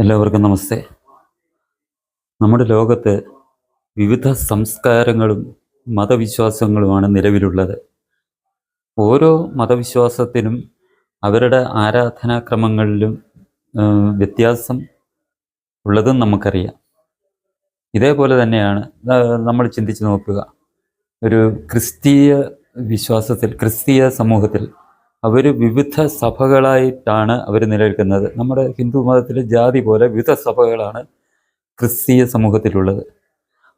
എല്ലാവർക്കും നമസ്തേ. നമ്മുടെ ലോകത്ത് വിവിധ സംസ്കാരങ്ങളും മതവിശ്വാസങ്ങളുമാണ് നിലവിലുള്ളത്. ഓരോ മതവിശ്വാസത്തിനും അവരുടെ ആരാധനാക്രമങ്ങളിലും വ്യത്യാസം ഉള്ളതും നമുക്കറിയാം. ഇതേപോലെ തന്നെയാണ് നമ്മൾ ചിന്തിച്ച് നോക്കുക. ഒരു ക്രിസ്തീയ വിശ്വാസത്തിൽ, ക്രിസ്തീയ സമൂഹത്തിൽ അവർ വിവിധ സഭകളായിട്ടാണ് അവർ നിലനിൽക്കുന്നത്. നമ്മുടെ ഹിന്ദു മതത്തിൽ ജാതി പോലെ വിവിധ സഭകളാണ് ക്രിസ്തീയ സമൂഹത്തിലുള്ളത്.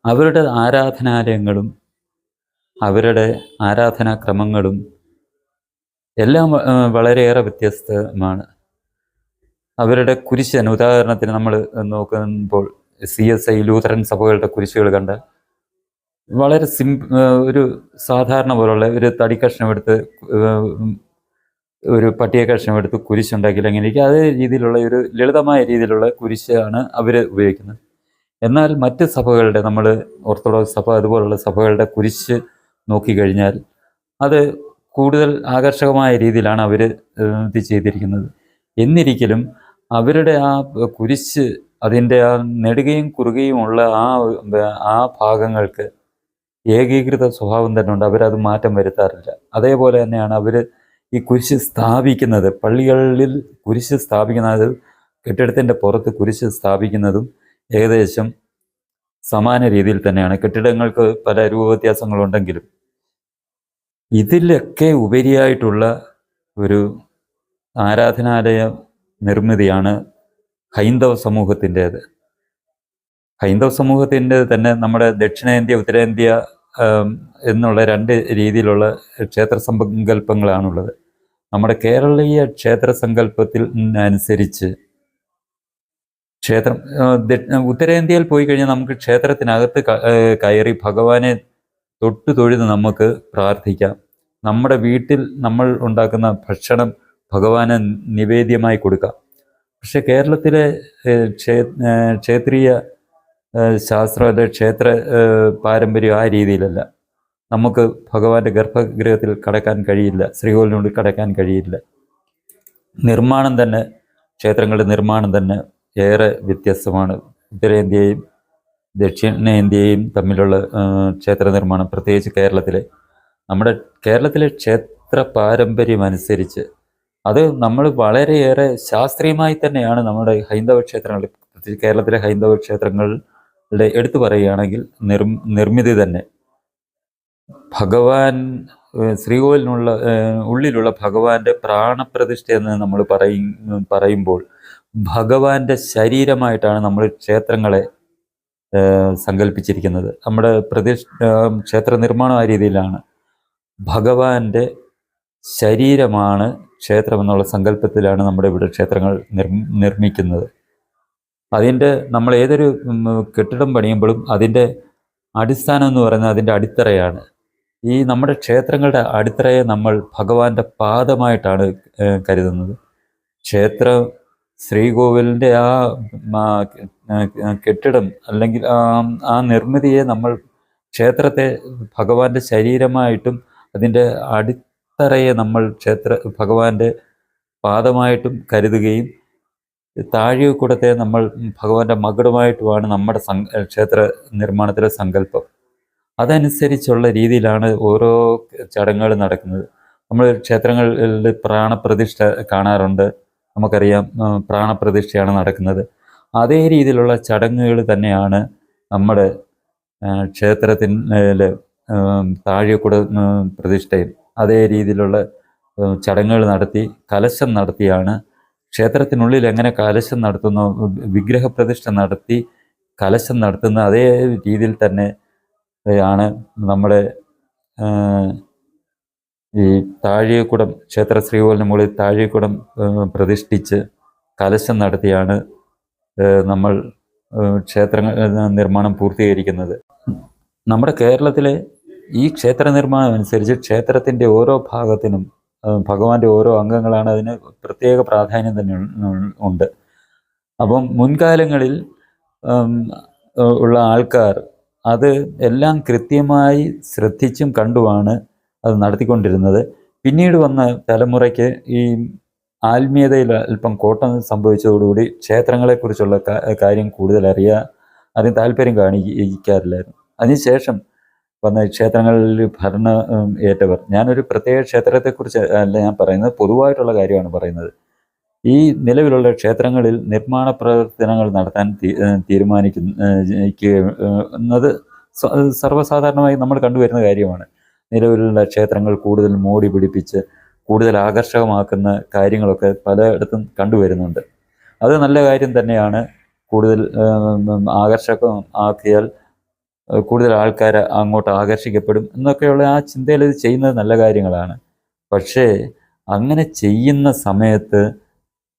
അവരുടെ ആരാധനാലയങ്ങളും അവരുടെ ആരാധനാക്രമങ്ങളും എല്ലാം വളരെയേറെ വ്യത്യസ്തമാണ്. അവരുടെ കുരിശൻ, ഉദാഹരണത്തിന് നമ്മൾ നോക്കുമ്പോൾ CSI ലൂഥറൻ സഭകളുടെ കുരിശുകൾ കണ്ടാൽ വളരെ ഒരു സാധാരണ പോലുള്ള ഒരു തടി കഷ്ണം എടുത്ത്, ഒരു പട്ടിക കഷ്ണം എടുത്ത് കുരിശുണ്ടാക്കിയില്ല, അങ്ങനെ അതേ രീതിയിലുള്ള ഒരു ലളിതമായ രീതിയിലുള്ള കുരിശാണ് അവർ ഉപയോഗിക്കുന്നത്. എന്നാൽ മറ്റ് സഭകളുടെ, നമ്മൾ ഓർത്തഡോക്സ് സഭ അതുപോലുള്ള സഭകളുടെ കുരിശ് നോക്കിക്കഴിഞ്ഞാൽ അത് കൂടുതൽ ആകർഷകമായ രീതിയിലാണ് അവർ ഇത് ചെയ്തിരിക്കുന്നത്. എന്നിരിക്കലും അവരുടെ ആ കുരിശ്, അതിൻ്റെ ആ നെടുകയും കുറുകയുമുള്ള ആ ഭാഗങ്ങൾക്ക് ഏകീകൃത സ്വഭാവം തന്നെ ഉണ്ട്. അവരത് മാറ്റം വരുത്താറില്ല. അതേപോലെ തന്നെയാണ് അവർ ഈ കുരിശ് സ്ഥാപിക്കുന്നത്. പള്ളികളിൽ കുരിശ് സ്ഥാപിക്കുന്നത്, കെട്ടിടത്തിൻ്റെ പുറത്ത് കുരിശ് സ്ഥാപിക്കുന്നതും ഏകദേശം സമാന രീതിയിൽ തന്നെയാണ്. കെട്ടിടങ്ങൾക്ക് പല രൂപവ്യത്യാസങ്ങളുണ്ടെങ്കിലും ഇതിലൊക്കെ ഉപരിയായിട്ടുള്ള ഒരു ആരാധനാലയ നിർമ്മിതിയാണ് ഹൈന്ദവ സമൂഹത്തിൻ്റേത്. ഹൈന്ദവ സമൂഹത്തിൻ്റെ തന്നെ നമ്മുടെ ദക്ഷിണേന്ത്യ, ഉത്തരേന്ത്യ എന്നുള്ള രണ്ട് രീതിയിലുള്ള ക്ഷേത്ര സങ്കല്പങ്ങളാണുള്ളത്. നമ്മുടെ കേരളീയ ക്ഷേത്ര സങ്കല്പത്തിൽ അനുസരിച്ച് ക്ഷേത്രം, ഉത്തരേന്ത്യയിൽ പോയി കഴിഞ്ഞാൽ നമുക്ക് ക്ഷേത്രത്തിനകത്ത് കയറി ഭഗവാനെ തൊഴുത് നമുക്ക് പ്രാർത്ഥിക്കാം. നമ്മുടെ വീട്ടിൽ നമ്മൾ ഉണ്ടാക്കുന്ന ഭക്ഷണം ഭഗവാന് നിവേദ്യമായി കൊടുക്കാം. പക്ഷെ കേരളത്തിലെ ക്ഷേത്രീയ ശാസ്ത്ര, ക്ഷേത്ര പാരമ്പര്യം ആ രീതിയിലല്ല. നമുക്ക് ഭഗവാന്റെ ഗർഭഗൃഹത്തിൽ കടക്കാൻ കഴിയില്ല, ശ്രീകോവിലിനുള്ളിൽ കടക്കാൻ കഴിയില്ല. നിർമ്മാണം തന്നെ, ക്ഷേത്രങ്ങളുടെ നിർമ്മാണം തന്നെ ഏറെ വ്യത്യസ്തമാണ്. ഉത്തരേന്ത്യയും ദക്ഷിണേന്ത്യയും തമ്മിലുള്ള ക്ഷേത്ര നിർമ്മാണം, പ്രത്യേകിച്ച് നമ്മുടെ കേരളത്തിലെ ക്ഷേത്ര പാരമ്പര്യം അനുസരിച്ച് അത് നമ്മൾ വളരെയേറെ ശാസ്ത്രീയമായി തന്നെയാണ് നമ്മുടെ ഹൈന്ദവ ക്ഷേത്രങ്ങൾ, കേരളത്തിലെ ഹൈന്ദവ ക്ഷേത്രങ്ങളുടെ എടുത്തു പറയുകയാണെങ്കിൽ നിർമ്മിതി തന്നെ ഭഗവാൻ, ശ്രീകോവിലിനുള്ള ഉള്ളിലുള്ള ഭഗവാന്റെ പ്രാണപ്രതിഷ്ഠ എന്ന് നമ്മൾ പറയുമ്പോൾ ഭഗവാന്റെ ശരീരമായിട്ടാണ് നമ്മൾ ക്ഷേത്രങ്ങളെ സങ്കല്പിച്ചിരിക്കുന്നത്. നമ്മുടെ ക്ഷേത്ര നിർമ്മാണം ആ രീതിയിലാണ്. ഭഗവാന്റെ ശരീരമാണ് ക്ഷേത്രം എന്നുള്ള സങ്കല്പത്തിലാണ് നമ്മുടെ ഇവിടെ ക്ഷേത്രങ്ങൾ നിർമ്മിക്കുന്നത്. നമ്മൾ ഏതൊരു കെട്ടിടം പണിയുമ്പോഴും അതിൻ്റെ അടിസ്ഥാനം എന്ന് പറയുന്നത് അതിൻ്റെ അടിത്തറയാണ്. ഈ നമ്മുടെ ക്ഷേത്രങ്ങളുടെ അടിത്തറയെ നമ്മൾ ഭഗവാന്റെ പാദമായിട്ടാണ് കരുതുന്നത്. ശ്രീകോവിലിൻ്റെ ആ കെട്ടിടം അല്ലെങ്കിൽ ആ നിർമ്മിതിയെ നമ്മൾ ക്ഷേത്രത്തെ ഭഗവാന്റെ ശരീരമായിട്ടും അതിൻ്റെ അടിത്തറയെ നമ്മൾ ഭഗവാന്റെ പാദമായിട്ടും കരുതുകയും താഴികക്കുടത്തെ നമ്മൾ ഭഗവാന്റെ മകുടമായിട്ടുമാണ് നമ്മുടെ ക്ഷേത്ര നിർമ്മാണത്തിലെ സങ്കല്പം. അതനുസരിച്ചുള്ള രീതിയിലാണ് ഓരോ ചടങ്ങുകൾ നടക്കുന്നത്. നമ്മൾ ക്ഷേത്രങ്ങളിൽ പ്രാണപ്രതിഷ്ഠ കാണാറുണ്ട്. നമുക്കറിയാം പ്രാണപ്രതിഷ്ഠയാണ് നടക്കുന്നത്. അതേ രീതിയിലുള്ള ചടങ്ങുകൾ തന്നെയാണ് നമ്മുടെ ക്ഷേത്രത്തിൻ്റെ താഴികക്കുട പ്രതിഷ്ഠയും. അതേ രീതിയിലുള്ള ചടങ്ങുകൾ നടത്തി കലശം നടത്തിയാണ് ക്ഷേത്രത്തിനുള്ളിൽ എങ്ങനെ കലശം നടത്തുന്നു, വിഗ്രഹപ്രതിഷ്ഠ നടത്തി കലശം നടത്തുന്ന അതേ രീതിയിൽ തന്നെ ആണ് നമ്മുടെ ഈ താഴികക്കുടം, ക്ഷേത്ര ശ്രീകോവിലിന് മുകളിൽ താഴികക്കുടം പ്രതിഷ്ഠിച്ച് കലശം നടത്തിയാണ് നമ്മൾ ക്ഷേത്രങ്ങൾ നിർമ്മാണം പൂർത്തീകരിക്കുന്നത്. നമ്മുടെ കേരളത്തിലെ ഈ ക്ഷേത്ര നിർമ്മാണം അനുസരിച്ച് ക്ഷേത്രത്തിൻ്റെ ഓരോ ഭാഗത്തിനും ഭഗവാന്റെ ഓരോ അംഗങ്ങളാണ്, അതിന് പ്രത്യേക പ്രാധാന്യം തന്നെ ഉണ്ട്. അപ്പം മുൻകാലങ്ങളിൽ ഉള്ള ആൾക്കാർ അത് എല്ലാം കൃത്യമായി ശ്രദ്ധിച്ചും കണ്ടുമാണ് അത് നടത്തിക്കൊണ്ടിരുന്നത്. പിന്നീട് വന്ന തലമുറയ്ക്ക് ഈ ആത്മീയതയിൽ അല്പം കോട്ടം സംഭവിച്ചതോടുകൂടി ക്ഷേത്രങ്ങളെക്കുറിച്ചുള്ള കാര്യം കൂടുതൽ അതിന് താല്പര്യം കാണിക്കാറില്ലായിരുന്നു. അതിനുശേഷം വന്ന ക്ഷേത്രങ്ങളിൽ ഭരണം ഏറ്റവർ, ഞാനൊരു പ്രത്യേക ക്ഷേത്രത്തെക്കുറിച്ച് അല്ല ഞാൻ പറയുന്നത്, പൊതുവായിട്ടുള്ള കാര്യമാണ് പറയുന്നത്. ഈ നിലവിലുള്ള ക്ഷേത്രങ്ങളിൽ നിർമ്മാണ പ്രവർത്തനങ്ങൾ നടത്താൻ തീരുമാനിക്കുന്നത് സർവ്വസാധാരണമായി നമ്മൾ കണ്ടുവരുന്ന കാര്യമാണ്. നിലവിലുള്ള ക്ഷേത്രങ്ങൾ കൂടുതൽ മോടി പിടിപ്പിച്ച് കൂടുതൽ ആകർഷകമാക്കുന്ന കാര്യങ്ങളൊക്കെ പലയിടത്തും കണ്ടുവരുന്നുണ്ട്. അത് നല്ല കാര്യം തന്നെയാണ്. കൂടുതൽ ആകർഷകമാക്കിയാൽ കൂടുതൽ ആൾക്കാർ അങ്ങോട്ട് ആകർഷിക്കപ്പെടും എന്നൊക്കെയുള്ള ആ ചിന്തയിൽ ഇത് ചെയ്യുന്നത് നല്ല കാര്യങ്ങളാണ്. പക്ഷേ അങ്ങനെ ചെയ്യുന്ന സമയത്ത്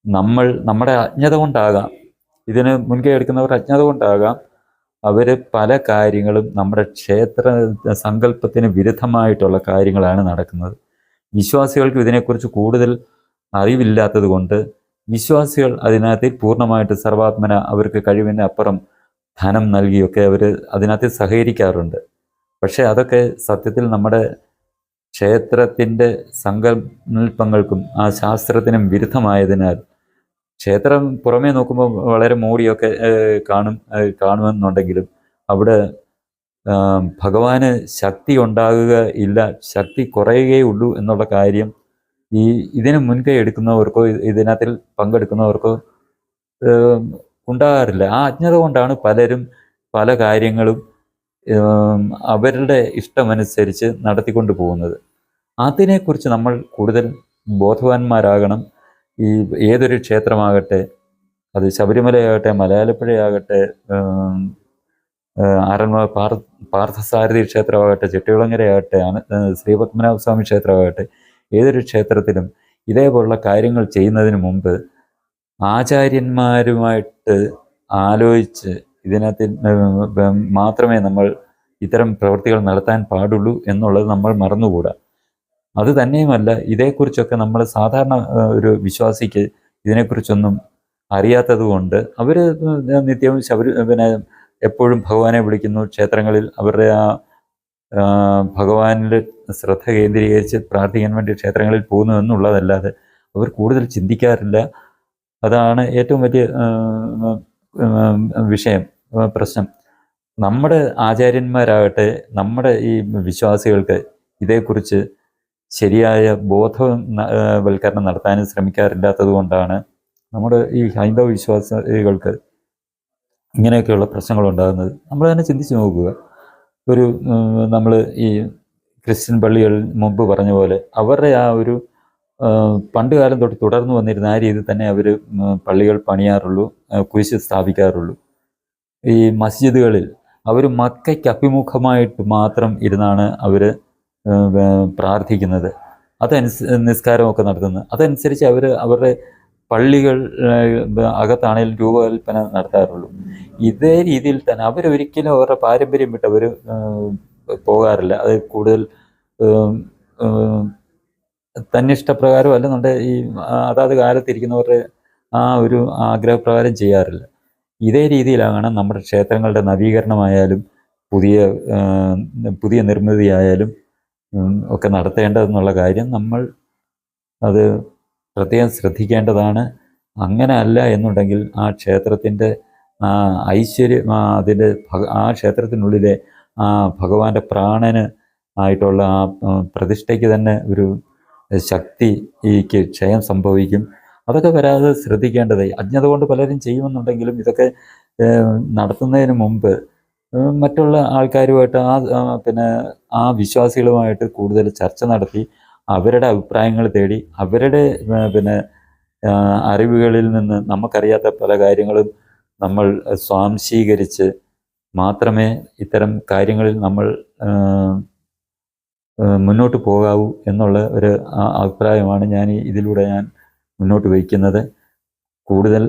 നമ്മുടെ അജ്ഞത കൊണ്ടാകാം, ഇതിന് മുൻകൈ എടുക്കുന്നവർ അജ്ഞത കൊണ്ടാകാം, അവർ പല കാര്യങ്ങളും നമ്മുടെ ക്ഷേത്ര സങ്കല്പത്തിന് വിരുദ്ധമായിട്ടുള്ള കാര്യങ്ങളാണ് നടക്കുന്നത്. വിശ്വാസികൾക്ക് ഇതിനെക്കുറിച്ച് കൂടുതൽ അറിവില്ലാത്തത് കൊണ്ട് വിശ്വാസികൾ അതിനകത്ത് പൂർണ്ണമായിട്ട് സർവാത്മന അവർക്ക് കഴിവിന് അപ്പുറം ധനം നൽകിയൊക്കെ അവർ അതിനകത്ത് സഹകരിക്കാറുണ്ട്. പക്ഷേ അതൊക്കെ സത്യത്തിൽ നമ്മുടെ ക്ഷേത്രത്തിൻ്റെ സങ്കല്പങ്ങൾക്കും ആ ശാസ്ത്രത്തിനും വിരുദ്ധമായതിനാൽ ക്ഷേത്രം പുറമേ നോക്കുമ്പോൾ വളരെ മോടിയൊക്കെ കാണുമെന്നുണ്ടെങ്കിലും അവിടെ ഭഗവാന് ശക്തി ഉണ്ടാകുക ഇല്ല, ശക്തി കുറയുകയുള്ളൂ എന്നുള്ള കാര്യം ഇതിന് മുൻകൈ എടുക്കുന്നവർക്കോ ഇതിനകത്തിൽ പങ്കെടുക്കുന്നവർക്കോ ഉണ്ടാകാറില്ല. ആ അജ്ഞത കൊണ്ടാണ് പലരും പല കാര്യങ്ങളും അവരുടെ ഇഷ്ടമനുസരിച്ച് നടത്തിക്കൊണ്ട് പോകുന്നത്. അതിനെക്കുറിച്ച് നമ്മൾ കൂടുതൽ ബോധവാന്മാരാകണം. ഏതൊരു ക്ഷേത്രമാകട്ടെ, അത് ശബരിമലയാകട്ടെ, മലയാലപ്പുഴയാകട്ടെ, ആറന്മുള പാർത്ഥസാരഥി ക്ഷേത്രമാകട്ടെ, ചെട്ടികുളങ്ങരയാകട്ടെ, ശ്രീപത്മനാഭസ്വാമി ക്ഷേത്രമാകട്ടെ, ഏതൊരു ക്ഷേത്രത്തിലും ഇതേപോലുള്ള കാര്യങ്ങൾ ചെയ്യുന്നതിന് മുമ്പ് ആചാര്യന്മാരുമായിട്ട് ആലോചിച്ച് ഇതിനകത്ത് മാത്രമേ നമ്മൾ ഇത്തരം പ്രവൃത്തികൾ നടത്താൻ പാടുള്ളൂ എന്നുള്ളത് നമ്മൾ മറന്നുകൂടാ. അത് തന്നെയുമല്ല, ഇതേക്കുറിച്ചൊക്കെ നമ്മൾ സാധാരണ ഒരു വിശ്വാസിക്ക് ഇതിനെക്കുറിച്ചൊന്നും അറിയാത്തത് കൊണ്ട് അവർ നിത്യവും എപ്പോഴും ഭഗവാനെ വിളിക്കുന്നു. ക്ഷേത്രങ്ങളിൽ അവരുടെ ഭഗവാനിൽ ശ്രദ്ധ കേന്ദ്രീകരിച്ച് പ്രാർത്ഥിക്കാൻ വേണ്ടി ക്ഷേത്രങ്ങളിൽ പോകുന്നു എന്നുള്ളതല്ലാതെ അവർ കൂടുതൽ ചിന്തിക്കാറില്ല. അതാണ് ഏറ്റവും വലിയ പ്രശ്നം. നമ്മുടെ ആചാര്യന്മാരാകട്ടെ, നമ്മുടെ ഈ വിശ്വാസികൾക്ക് ഇതേക്കുറിച്ച് ശരിയായ ബോധവൽക്കരണം നടത്താനും ശ്രമിക്കാറില്ലാത്തത് കൊണ്ടാണ് നമ്മുടെ ഈ ഹൈന്ദവ വിശ്വാസികൾക്ക് ഇങ്ങനെയൊക്കെയുള്ള പ്രശ്നങ്ങളുണ്ടാകുന്നത്. നമ്മൾ തന്നെ ചിന്തിച്ച് നോക്കുക. നമ്മൾ ഈ ക്രിസ്ത്യൻ പള്ളികൾ മുമ്പ് പറഞ്ഞ പോലെ അവരുടെ ആ ഒരു പണ്ട് കാലം തൊട്ട് തുടർന്നു വന്നിരുന്ന ആ രീതിയിൽ തന്നെ അവർ പള്ളികൾ പണിയാറുള്ളൂ, കുരിശ് സ്ഥാപിക്കാറുള്ളൂ. ഈ മസ്ജിദുകളിൽ അവർ മക്കയ്ക്ക് അഭിമുഖമായിട്ട് മാത്രം ഇരുന്നാണ് അവർ പ്രാർത്ഥിക്കുന്നത്, നിസ്കാരമൊക്കെ നടത്തുന്നത്. അതനുസരിച്ച് അവരുടെ പള്ളികൾ അകത്താണെങ്കിലും രൂപകൽപ്പന നടത്താറുള്ളൂ. ഇതേ രീതിയിൽ തന്നെ അവരൊരിക്കലും അവരുടെ പാരമ്പര്യം വിട്ട് അവർ പോകാറില്ല. അത് കൂടുതൽ തന്നിഷ്ടപ്രകാരം അല്ലെന്നുണ്ടെങ്കിൽ ഈ അതാത് കാലത്തിരിക്കുന്നവരുടെ ആ ഒരു ആഗ്രഹപ്രകാരം ചെയ്യാറില്ല. ഇതേ രീതിയിലാണ് നമ്മുടെ ക്ഷേത്രങ്ങളുടെ നവീകരണമായാലും പുതിയ നിർമ്മിതിയായാലും ഒക്കെ നടത്തേണ്ടതെന്നുള്ള കാര്യം നമ്മൾ അത് പ്രത്യേകം ശ്രദ്ധിക്കേണ്ടതാണ്. അങ്ങനെ അല്ല എന്നുണ്ടെങ്കിൽ ആ ക്ഷേത്രത്തിൻ്റെ ഐശ്വര്യം, അതിൻ്റെ ആ ക്ഷേത്രത്തിനുള്ളിലെ ആ ഭഗവാന്റെ പ്രാണന് ആയിട്ടുള്ള ആ പ്രതിഷ്ഠയ്ക്ക് തന്നെ ഒരു ശക്തിക്ക് ക്ഷയം സംഭവിക്കും. അതൊക്കെ വരാതെ ശ്രദ്ധിക്കേണ്ടത്. അജ്ഞത കൊണ്ട് പലരും ചെയ്യുമെന്നുണ്ടെങ്കിലും ഇതൊക്കെ നടത്തുന്നതിന് മുമ്പ് മറ്റുള്ള ആൾക്കാരുമായിട്ട് ആ വിശ്വാസികളുമായിട്ട് കൂടുതൽ ചർച്ച നടത്തി അവരുടെ അഭിപ്രായങ്ങൾ തേടി അവരുടെ അറിവുകളിൽ നിന്ന് നമുക്കറിയാത്ത പല കാര്യങ്ങളും നമ്മൾ സ്വാംശീകരിച്ച് മാത്രമേ ഇത്തരം കാര്യങ്ങളിൽ നമ്മൾ മുന്നോട്ട് പോകാവൂ എന്നുള്ള ഒരു അഭിപ്രായമാണ് ഇതിലൂടെ ഞാൻ മുന്നോട്ട് വയ്ക്കുന്നത്. കൂടുതൽ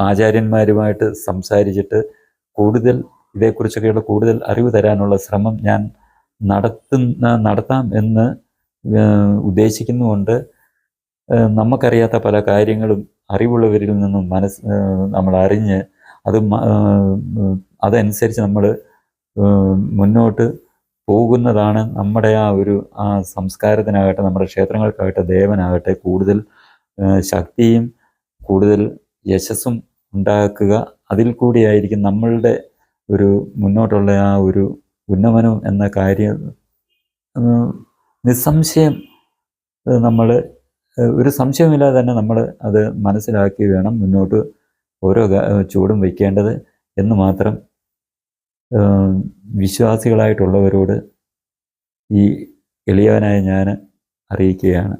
ആചാര്യന്മാരുമായിട്ട് സംസാരിച്ചിട്ട് ഇതേക്കുറിച്ചൊക്കെയുള്ള കൂടുതൽ അറിവ് തരാനുള്ള ശ്രമം ഞാൻ നടത്താം എന്ന് ഉദ്ദേശിക്കുന്നുമുണ്ട്. നമുക്കറിയാത്ത പല കാര്യങ്ങളും അറിവുള്ളവരിൽ നിന്നും നമ്മൾ അറിഞ്ഞ് അതനുസരിച്ച് നമ്മൾ മുന്നോട്ട് പോകുന്നതാണ് നമ്മുടെ ആ സംസ്കാരത്തിനാകട്ടെ, നമ്മുടെ ക്ഷേത്രങ്ങൾക്കാകട്ടെ, ദേവനാകട്ടെ കൂടുതൽ ശക്തിയും കൂടുതൽ യശസ്സും ഉണ്ടാക്കുക. അതിൽ കൂടിയായിരിക്കും നമ്മളുടെ ഒരു മുന്നോട്ടുള്ള ആ ഒരു ഉന്നമനം എന്ന കാര്യം നിസ്സംശയം നമ്മൾ ഒരു സംശയമില്ലാതെ തന്നെ നമ്മൾ അത് മനസ്സിലാക്കി വേണം മുന്നോട്ട് ഓരോ ചുവടും വയ്ക്കേണ്ടത് എന്ന് മാത്രം വിശ്വാസികളായിട്ടുള്ളവരോട് ഈ എളിയവനായ ഞാൻ അറിയിക്കുകയാണ്.